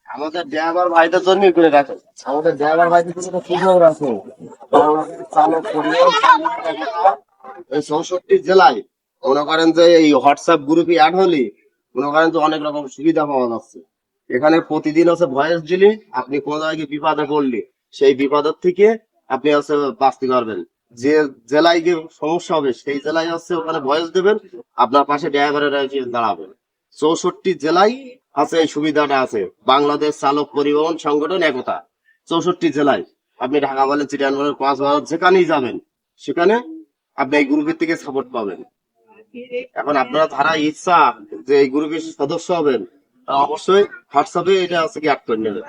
আমাদের ড্রাইভার ভাইদের জন্যই করে রাখে। আমাদের ড্রাইভার ভাইদের জন্য তো সুযোগ আছে। বাংলাদেশ চালক পরিবহন এই 64 জেলায় মনে করেন যে এই হোয়াটসঅ্যাপ গ্রুপে অ্যাড হলে মনে করেন যে অনেক রকম সুবিধা পাওয়া যাচ্ছে। এখানে প্রতিদিন হচ্ছে ভয়েস দিলে আপনি কোন জায়গায় বিপদে পড়লে সেই বিপদের থেকে আপনি হচ্ছে বাঁচতে পারবেন। যে জেলায় গিয়ে সমস্যা হবে সেই জেলায় হচ্ছে ওখানে ভয়েস দেবেন, আপনার পাশে ড্রাইভারেরা এসে দাঁড়াবেন। 64 জেলায় আছে এই সুবিধাটা আছে। বাংলাদেশ চালক পরিবহন সংগঠন একতা 64 জেলায়। আপনি ঢাকা বলেন, চিটাগাং বলেন, কক্সবাজার যেখানেই যাবেন সেখানে আপনি এই গ্রুপের থেকে সাপোর্ট পাবেন। এখন আপনারা যারা ইচ্ছা যে এই গ্রুপের সদস্য হবেন তারা অবশ্যই হোয়াটসঅ্যাপে এটা আছে কি অ্যাড করে নেবেন।